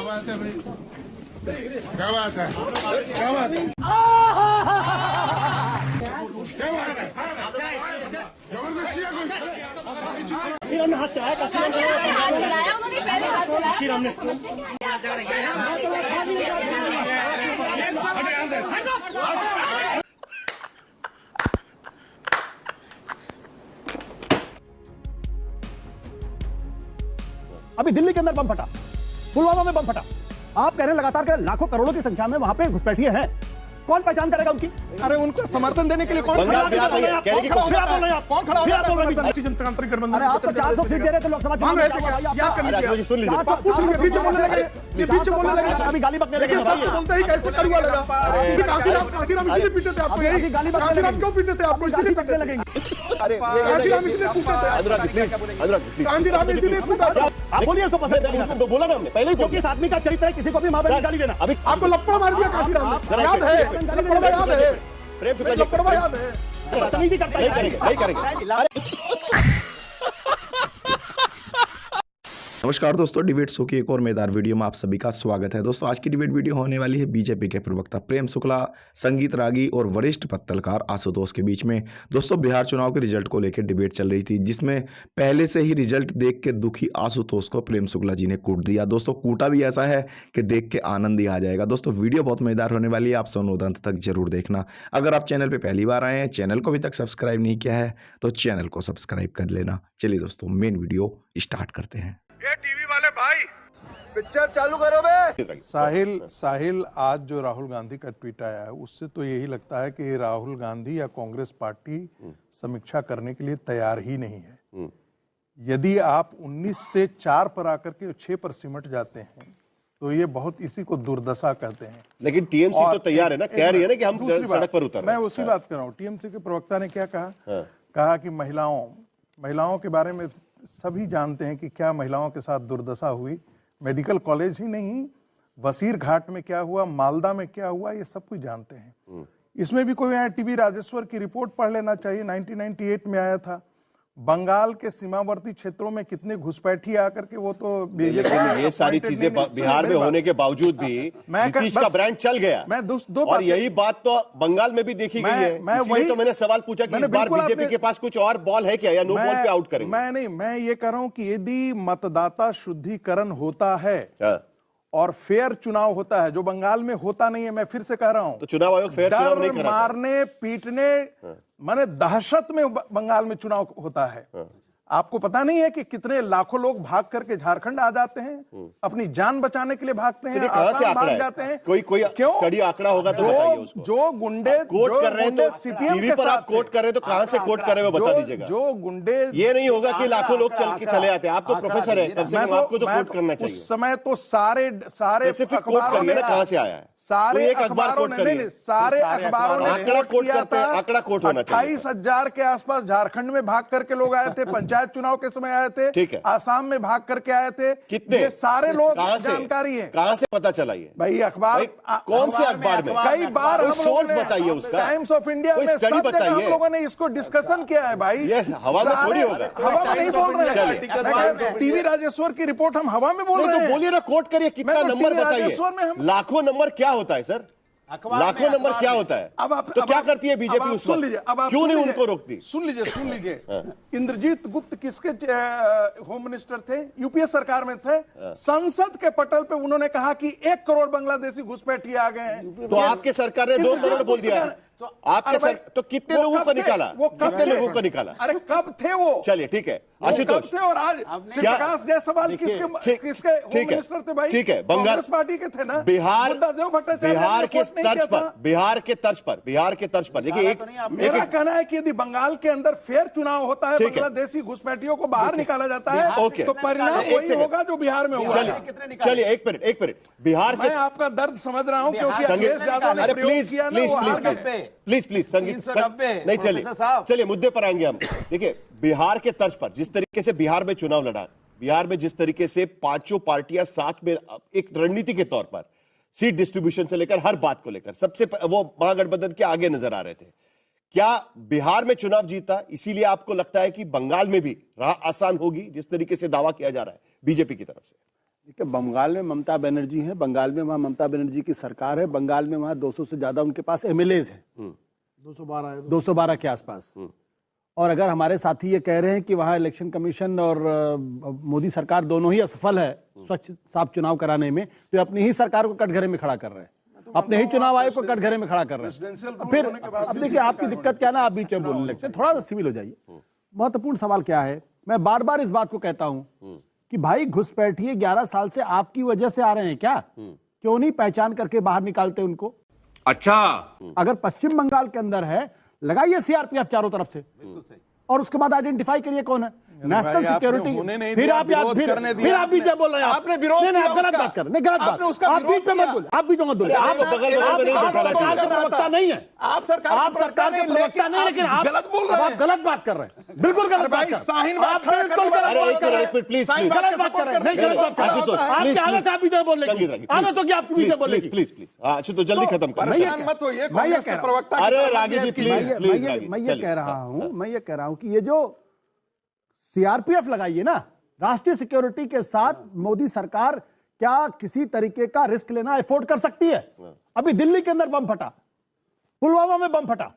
बात है भाई, क्या बात है, क्या बात है, क्या बात है, जबरदस्ती है कोई। हाथ चलाया उन्होंने, पहले हाथ चलाया। अभी दिल्ली के अंदर बम फटा, पुलवामा में बम फटा, आप कह रहे हैं लगातार के लाखों करोड़ों की संख्या में वहां पे घुसपैठिए हैं, कौन पहचान करेगा उनकी? अरे उनको समर्थन देने के लिए कौन खड़ा हो? जनता गठबंधन, अरे आप तो 400 सीट दे रहे थे लोकसभा चुनाव में, याद करनी चाहिए। सुन लीजिए, पूछ लीजिए, बीच बोलने लगे, ये बीच बोलने लगे, अभी गाली बकने लगे, बोलते ही कैसे कड़वा लगा। काशीराम इसीलिए पीटे थे आपको, यही काशीराम क्यों पीटे थे आपको? इसीलिए पीटने लगेंगे। अरे काशीराम इसीलिए पूछते थे, अनुराग प्लीज, काशीराम इसीलिए पूछा था। आप बोलिए उसको पसंद है, बोला ना हमने पहले ही, क्योंकि इस आदमी का चरित्र है, किसी को भी मां बहन गाली देना। अभी आपको लपड़ा मार दिया काशीराम ने, याद है? याद है प्रेम शुक्ला जी, लपड़ा याद है? बदतमीजी करता है, नहीं करेंगे। नमस्कार दोस्तों, डिबेट शो की एक और मजेदार वीडियो में आप सभी का स्वागत है। दोस्तों आज की डिबेट वीडियो होने वाली है बीजेपी के प्रवक्ता प्रेम शुक्ला, संगीत रागी और वरिष्ठ पत्रकार आशुतोष के बीच में। दोस्तों बिहार चुनाव के रिजल्ट को लेकर डिबेट चल रही थी, जिसमें पहले से ही रिजल्ट देख के दुखी आशुतोष को प्रेम शुक्ला जी ने कूट दिया। दोस्तों कूटा भी ऐसा है कि देख के आनंद ही आ जाएगा। दोस्तों वीडियो बहुत मजेदार होने वाली है, आप सुनो अंत तक जरूर देखना। अगर आप चैनल पर पहली बार आए हैं, चैनल को अभी तक सब्सक्राइब नहीं किया है तो चैनल को सब्सक्राइब कर लेना। चलिए दोस्तों मेन वीडियो स्टार्ट करते हैं। ये टीवी वाले भाई पिक्चर चालू करो बे। साहिल आज जो राहुल गांधी का ट्वीट आया है, उससे तो यही लगता है कि राहुल गांधी या कांग्रेस पार्टी समीक्षा करने के लिए तैयार ही नहीं है। यदि आप 19 से 4 पर आकर के 6 पर सिमट जाते हैं तो ये बहुत, इसी को दुर्दशा कहते हैं। लेकिन टीएमसी तो तैयार है ना, कह रही है ना कि हम सड़क पर उतर रहे हैं। मैं उसी बात कर रहा हूँ। टीएमसी के प्रवक्ता ने क्या कहा? कहा कि महिलाओं के बारे में सभी जानते हैं कि क्या महिलाओं के साथ दुर्दशा हुई। मेडिकल कॉलेज ही नहीं, वसीर घाट में क्या हुआ, मालदा में क्या हुआ, ये सब कुछ जानते हैं। इसमें भी कोई टीबी राजेश्वर की रिपोर्ट पढ़ लेना चाहिए, 1998 में आया था। बंगाल के सीमावर्ती क्षेत्रों में कितने घुसपैठी आकर के वो तो ये सारी चीजें बिहार में होने के बावजूद भी नीतीश का ब्रांड चल गया। मैं दो और यही बात तो बंगाल में भी देखी गई है। इसलिए तो मैंने सवाल पूछा कि इस बार बीजेपी के पास कुछ और बॉल है क्या, या नो बॉल पे आउट करेंगे? मैं ये कह रहा हूं कि यदि मतदाता शुद्धिकरण होता है और फेयर चुनाव होता है, जो बंगाल में होता नहीं है, मैं फिर से कह रहा हूं, तो चुनाव आयोग फेयर चुनाव नहीं कर रहा। मारने पीटने माने दहशत में बंगाल में चुनाव होता है। आपको पता नहीं है कि कितने लाखों लोग भाग करके झारखंड आ जाते हैं, अपनी जान बचाने के लिए भागते हैं, कहां से भाग जाते हैं। कोई क्यों? कड़ी आंकड़ा होगा तो बताइए उसको। जो गुंडे कोट कर रहे हैं तो टीवी पर आप कोट कर रहे हैं तो कहां से कोट कर रहे हो बता दीजिएगा। जो गुंडे, ये नहीं होगा कि लाखों लोग चल के चले आते हैं। आप तो प्रोफेसर है, कम से कम आपको तो कोट करना चाहिए। उस समय तो सारे कोट करिए ना, कहां से आया है? सारे एक अखबार कोट करिए, सारे अखबारों ने आंकड़ा कोट करते हैं, आंकड़ा कोट होना चाहिए। 28,000 के आसपास झारखंड में भाग करके लोग आए थे, पंचायत चुनाव के समय आए थे, ठीक है। आसाम में भाग करके आए थे। कितने? ये सारे लोग जानकारी है, कहां से पता चला? ये भाई अखबार, कौन से अखबार में? कई बार सोर्स बताइए उसका। टाइम्स ऑफ इंडिया में सब जगह हम लोगों ने इसको डिस्कशन किया है भाई। ये हवा में थोड़ी होगा, हवा में नहीं बोल रहे हैं। टीवी राजेश्वर की रिपोर्ट हम हवा में बोल रहे हैं। तो बोलिए ना, कोट करिए, कितना नंबर बताइए। लाखों नंबर क्या होता है सर? लाखों नंबर क्या होता है? तो क्या करती है बीजेपी उस वक्त? क्यों नहीं उनको रोकती? सुन लीजिए इंद्रजीत गुप्त किसके होम मिनिस्टर थे? यूपीए सरकार में थे। संसद के पटल पे उन्होंने कहा कि 1 करोड़ बांग्लादेशी घुसपैठी आ गए हैं। तो आपके सरकार ने 2 करोड़ बोल दिया। तो आपके तो कितने लोगों को निकाला? कितने लोगों को निकाला? अरे कब थे वो? चलिए ठीक है आशुतोष थे। और आज प्रकाश जायसवाल किसके होम मिनिस्टर थे भाई? ठीक है, बंगाल पार्टी के थे ना। बिहार के तर्ज पर देखिए, मेरा कहना है कि यदि बंगाल के अंदर फेयर चुनाव होता है, बांग्लादेशी घुसपैठियों को बाहर निकाला जाता है, तो परिणाम वही होगा जो बिहार में हुआ। चलिए एक मिनट बिहार मैं आपका दर्द समझ रहा हूं, क्योंकि अखिलेश यादव ने प्रयोग किया ना। प्लीज संगीत नहीं, चलिए मुद्दे पर आएंगे हम। देखिए बिहार के तर्ज पर जिस तरीके से बिहार में चुनाव लड़ा, बिहार में जिस तरीके से पांचों पार्टियां साथ में एक रणनीति के तौर पर सीट डिस्ट्रीब्यूशन से लेकर हर बात को लेकर सबसे वो महागठबंधन के आगे नजर आ रहे थे। क्या बिहार में चुनाव जीता, इसीलिए आपको लगता है कि बंगाल में भी राह आसान होगी, जिस तरीके से दावा किया जा रहा है बीजेपी की तरफ से? देखिए, बंगाल में ममता बनर्जी है, बंगाल में वहाँ ममता बनर्जी की सरकार है, बंगाल में वहाँ 200 से ज्यादा उनके पास एमएलएज हैं, 212 के आसपास। और अगर हमारे साथी ये कह रहे हैं कि वहाँ इलेक्शन कमीशन और मोदी सरकार दोनों ही असफल है स्वच्छ साफ चुनाव कराने में, तो ये अपनी ही सरकार को कटघरे में खड़ा कर रहे हैं, अपने ही चुनाव आयोग को कटघरे में खड़ा कर रहे हैं। फिर अब देखिए आपकी दिक्कत क्या ना, आप बीच में बोलने लगते हैं, थोड़ा सा सिविल हो जाइए। महत्वपूर्ण सवाल क्या है, मैं बार बार इस बात को कहता हूं कि भाई घुसपैठिए 11 साल से आपकी वजह से आ रहे हैं क्या? क्यों नहीं पहचान करके बाहर निकालते उनको? अच्छा, अगर पश्चिम बंगाल के अंदर है, लगाइए सीआरपीएफ चारों तरफ से, और उसके बाद आइडेंटिफाई करिए कौन है। नेशनल सिक्योरिटी, फिर आप बीच में बोल रहे हैं, आपने विरोध किया, आप गलत बात कर रहे हैं, गलत बात, आप बीच में मत बोले, आप बीच में मत बोले, आप सरकार के प्रवक्ता नहीं है, आप सरकार के प्रवक्ता नहीं, लेकिन आप गलत बात कर रहे हैं, बिल्कुल गलत बात कर रहे हैं, आप बिल्कुल गलत बात कर रहे हैं, प्लीज गलत बात कर रहे हैं, नहीं गलत बात कर रहे हैं, आपकी हालत आप बीच में बोलने की आदत हो, क्या आपके बीच में बोलने की? प्लीज प्लीज अच्छा, तो जल्दी खत्म कर, मत होइए कांग्रेस के प्रवक्ता। अरे रागी जी प्लीज प्लीज, मैं ये कह रहा हूं कि ये जो सीआरपीएफ लगाइए ना, राष्ट्रीय सिक्योरिटी के साथ मोदी सरकार क्या किसी तरीके का रिस्क लेना अफोर्ड कर सकती है? अभी दिल्ली के अंदर बम फटा, पुलवामा में बम फटा,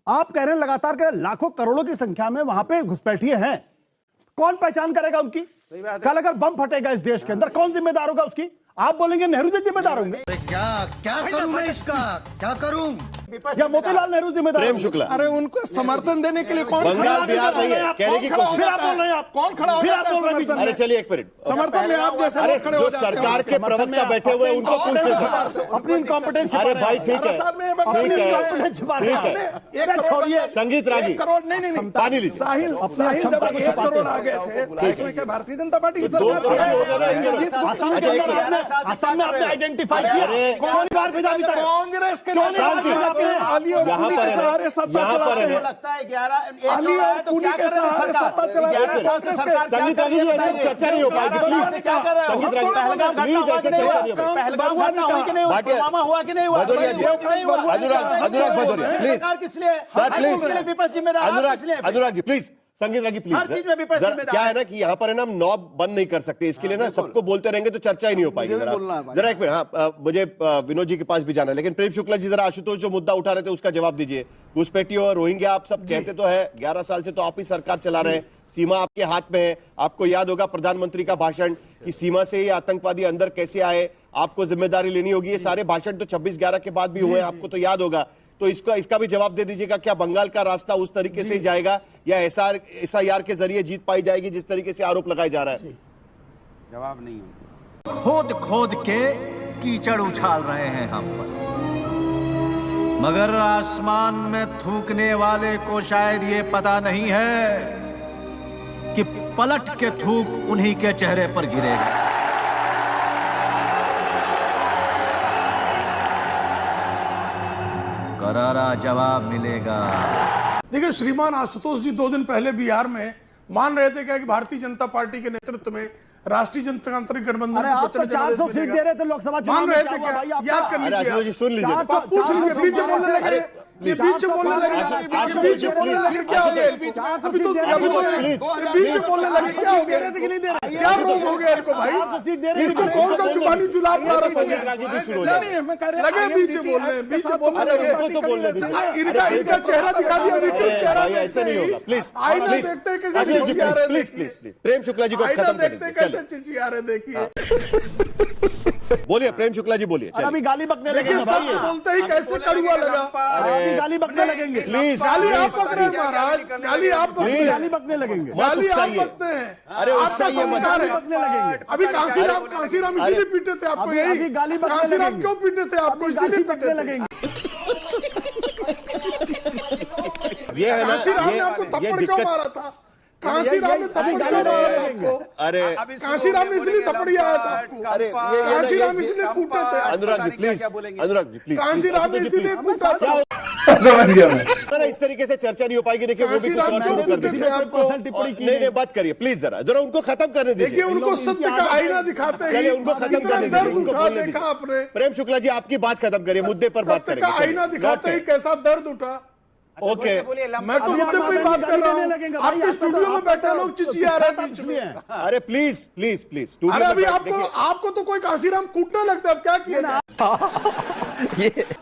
आप कह रहे हैं लगातार के लाखों करोड़ों की संख्या में वहां पे घुसपैठिए हैं, कौन पहचान करेगा उनकी? कल अगर बम फटेगा इस देश के अंदर, कौन जिम्मेदार होगा उसकी? आप बोलेंगे नेहरू जी जिम्मेदार होंगे? क्या करूं मैं इसका, क्या करूं? या मोतीलाल नेहरू जिम्मेदार? प्रेम शुक्ला, अरे उनको समर्थन देने के लिए कौन बंगाल बिहार नहीं है कहने की कोशिश, फिर आप बोल रहे हैं, आप कौन खड़ा हो फिर आप जाता है बोल रहे हैं समर्थन? अरे चलिए एक मिनट, समर्थन में आप जैसे अरे लोग खड़े जो हो जाते हैं। सरकार के प्रवक्ता बैठे हुए हैं उनको पूछते, अपनी इनकॉम्पिटेंस। अरे भाई ठीक है, छोड़िए संगीत रागी, 1 करोड़ नहीं पानी लीजिए, साहिल जब 1 करोड़ आ गए थे तो इसमें क्या भारतीय जनता पार्टी की सरकार? असम में आपने आइडेंटिफाई किया, कौन बार भेजा अभी तक? कांग्रेस के यहाँ पर सहारे सत्ता चलाते हैं, लगता है 11 अली और पुनी के सहारे सत्ता चलाते हैं। संगीत रागी जी ऐसे चर्चा नहीं हो पाएगी, प्लीज क्या कर रहे हो? संगीत रागी प्लीज ऐसे चर्चा नहीं हो पाएगी। पहलगाम घटना हुई कि नहीं हुआ? पुलवामा हुआ कि नहीं हुआ? भदौरिया जी, अनुराग भदौरिया प्लीज सरकार किस लिए? सर प्लीज, किस लिए विपक्ष जिम्मेदार? किस लिए? अनुराग जी प्लीज, संगीत रागी प्लीज, हर चीज में विपक्ष जरा जिम्मेदार क्या है ना कि यहाँ पर है ना, हम नॉब बंद नहीं कर सकते, इसके लिए ना सबको बोलते रहेंगे तो चर्चा ही नहीं हो पाएगी। जरा एक मिनट, हाँ मुझे विनोद जी के पास भी जाना है, लेकिन प्रेम शुक्ला जी जरा आशुतोष जो मुद्दा उठा रहे थे उसका जवाब दीजिए। घुसपैठी और रोहिंग्या आप सब कहते तो है, 11 साल से तो आप ही सरकार चला रहे हैं, सीमा आपके हाथ में है। आपको याद होगा प्रधानमंत्री का भाषण कि सीमा से ही आतंकवादी अंदर कैसे आए, आपको जिम्मेदारी लेनी होगी। ये सारे भाषण तो 26/11 के बाद भी हुए, आपको तो याद होगा। तो इसका भी जवाब दे दीजिएगा, क्या बंगाल का रास्ता उस तरीके से ही जाएगा या एसआईआर के जरिए जीत पाई जाएगी जिस तरीके से आरोप लगाए जा रहा है? जवाब नहीं है। खोद खोद के कीचड़ उछाल रहे हैं हम पर, मगर आसमान में थूकने वाले को शायद ये पता नहीं है कि पलट के थूक उन्हीं के चेहरे पर गिरेगा। करारा जवाब मिलेगा। देखिए श्रीमान आशुतोष जी 2 दिन पहले बिहार में मान रहे थे क्या कि भारतीय जनता पार्टी के नेतृत्व में राष्ट्रीय जनतांत्रिक गठबंधन अरे आप तो 400 सीट दे रहे थे लोकसभा चुनाव मान में, रहे क्या थे हुआ क्या? भाई? याद कर लीजिए, आशुतोष जी सुन लीजिए, आप पूछ लीजिए, बीच में बोलने लगे, बीच में बोलने लगे, बीच में बोलने लगे, क्या हो गया? अभी तो बीच में बोलने लगे, क्या हो गया? क्या रोग हो गया इनको भाई? इनको कौन सा जुबानी जुलाब मारा हो गया? लगे बीच में बोलने, बीच में बोलने लगे, इनका चेहरा दिखा दिया, ऐसा नहीं होगा, प्लीज आईना देखते हैं कैसे चिचिया रहे, please please please Prem Shukla ji को आईना खत्म देखते करें, कैसे चिचिया रहे, देखिए बोलिए प्रेम शुक्ला जी बोलिए। अभी गाली बकने देखिए लगेंगे सत्य बोलते ही कैसे कड़वा लगा। अभी गाली बकने लगेंगे, प्लीज गाली आप पक रहे हैं महाराज, गाली आप पक रहे हैं, गाली बकने लगेंगे, गाली आप पकते हैं। अरे आपका उत्साहिए मत, संस्कार है। बकने लगेंगे। अभी कांशीराम इसीलिए पीटे थे आपको, अभी यही गाली बकने कांशीराम लगेंगे। क्यों पीटे थे आपको? इसीलिए पीटे थे। लगेंगे। ये है ना, कांशीराम ने आपको ये थप्पड़ क्यों दिक्कत, मारा था? कांशीराम ने थप्पड़ क्यों मारा था आपको? अरे कांशीराम ने इसलिए थप्पड़ आया था आपको, अरे कांशीराम इसलिए कूटे थे, अनुराग जी प्लीज, अनुराग जी प्लीज, कांशीराम ने इसलिए कूटा था। इस तरीके से चर्चा नहीं हो पाएगी। देखिए वो भी कुछ और शुरू कर देंगे। नहीं बात करिए प्लीज, जरा उनको खत्म करने देखिए दीजिए, उनको सत्य का आईना दिखाते हैं, चलिए उनको खत्म करने दीजिए, उनको बोलने देखा आपने, दीजिए। प्रेम शुक्ला जी आपकी बात खत्म करिए, मुद्दे पर बात सत्य करेंगे। का आईना दिखाते ही कैसा दर्द उठा। ओके मैं तो मुद्दे पे ही बात कर रहा हूँ। आपके स्टूडियो में बैठे लोग चिचिया रहे हैं बीच में। अरे प्लीज प्लीज प्लीज अरे अभी आपको तो कोई काशीराम कूटने लगता है, अब क्या किया ना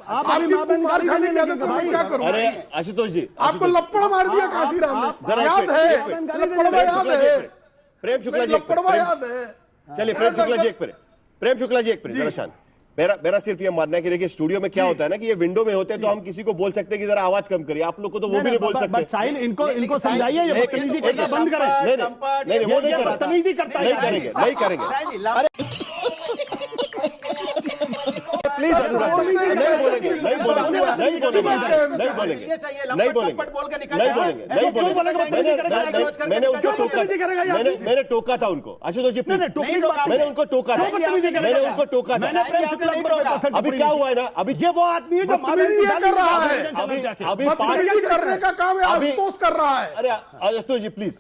आप अभी मार खाने लगे तो मैं क्या करूं? अरे आशुतोष जी, आपको लप्पड़ मार दिया काशीराम ने, जरा याद है? लप्पड़वा याद है? प्रेम शुक्ला जी, लप्पड़वा याद है? चलिए प्रेम शुक्ला जी एक पर, प्रेम शुक्ला जी एक पर जरा शांत। मेरा सिर्फ ये मानना है कि देखिए स्टूडियो में क्या होता है ना कि ये विंडो में होते हैं तो हम किसी को बोल सकते हैं कि जरा आवाज कम करिए, आप लोग को तो वो भी नहीं बोल सकते। साहिल इनको समझाइए, ये बदतमीजी करना बंद करें। नहीं वो नहीं करेंगे, बदतमीजी करता है, नहीं करेंगे। अरे प्लीज अनुराग, नहीं बोलेंगे मैंने उनको टोका, मैंने टोका था उनको। आशुतोष जी मैंने उनको टोका था, मैंने उनको टोका था। अभी क्या हुआ है ना, अभी ये वो आदमी है जो कर रहा है, अभी करने का काम है आशुतोष कर रहा है। अरे आशुतोष जी प्लीज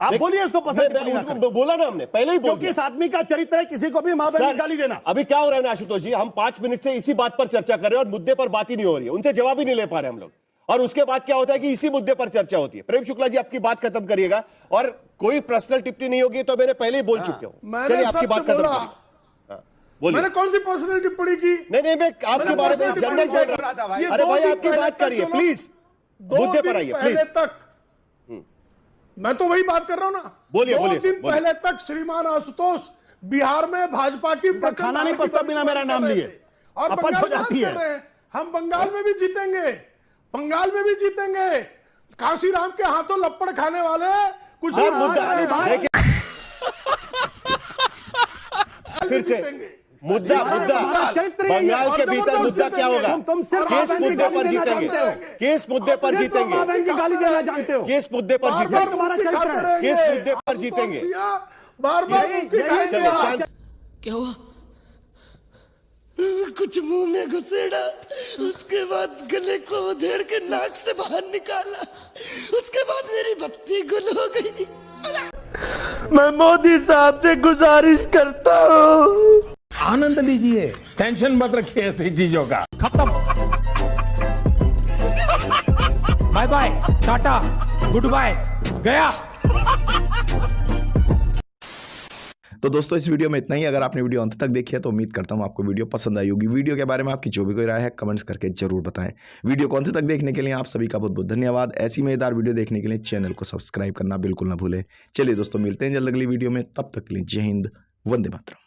आप बोलिए उसको पसंद बोला ना हमने पहले ही बोल क्योंकि इस आदमी का चरित्र है किसी को भी मां बहन गाली देना। अभी क्या हो रहा है ना आशुतोष जी, हम 5 मिनट से इसी बात पर चर्चा कर रहे हैं और मुद्दे पर बात ही नहीं हो रही है, उनसे जवाब ही नहीं ले पा रहे हम लोग। और उसके बाद क्या होता है कि इसी मुद्दे पर चर्चा होती है। प्रेम शुक्ला जी आपकी बात खत्म करिएगा और कोई पर्सनल टिप्पणी नहीं होगी, तो मैंने पहले ही बोल चुके हूं। चलिए आपकी बात खत्म करिए। मैंने कौन सी पर्सनल टिप्पणी की? नहीं मैं आपके बारे में जनरल बोल रहा था। अरे भाई आपकी बात करिए प्लीज, मुद्दे पर आइए प्लीज। तक मैं तो वही बात कर रहा हूं ना। बोलिए 2 दिन पहले तक श्रीमान आशुतोष बिहार में भाजपा की खाना नहीं पचता बिना मेरा नाम लिए और बंगाल में कर रहे हैं। हम बंगाल में भी जीतेंगे, बंगाल में भी जीतेंगे। काशीराम के हाथों लपड़ खाने वाले कुछ फिर से मुद्दा बंगाल के भीतर मुद्दा क्या होगा? किस मुद्दे पर जीतेंगे? किस मुद्दे पर जीतेंगे? गाली देना जानते हो? किस मुद्दे पर जीतेंगे? किस मुद्दे पर जीतेंगे? बार-बार क्या हुआ? कुछ मुंह में घुसेड़ा, उसके बाद गले को उधेड़ के नाक से बाहर निकाला, उसके बाद मेरी बत्ती गुल हो गई। मैं मोदी साहब से गुजारिश करता हूँ, आनंद लीजिए, टेंशन मत रखिए ऐसी चीजों का। खत्म, bye bye, tata, goodbye, गया। तो दोस्तों इस वीडियो में इतना ही। अगर आपने वीडियो अंत तक देखी है तो उम्मीद करता हूँ आपको वीडियो पसंद आई होगी। वीडियो के बारे में आपकी जो भी कोई राय है कमेंट्स करके जरूर बताएं। वीडियो को अंत तक देखने के लिए आप सभी का बहुत बहुत धन्यवाद। ऐसी मजेदार वीडियो देखने के लिए चैनल को सब्सक्राइब करना बिल्कुल ना भूलें। चलिए दोस्तों मिलते हैं जल्द अगली वीडियो में, तब तक के लिए जय हिंद, वंदे मातरम।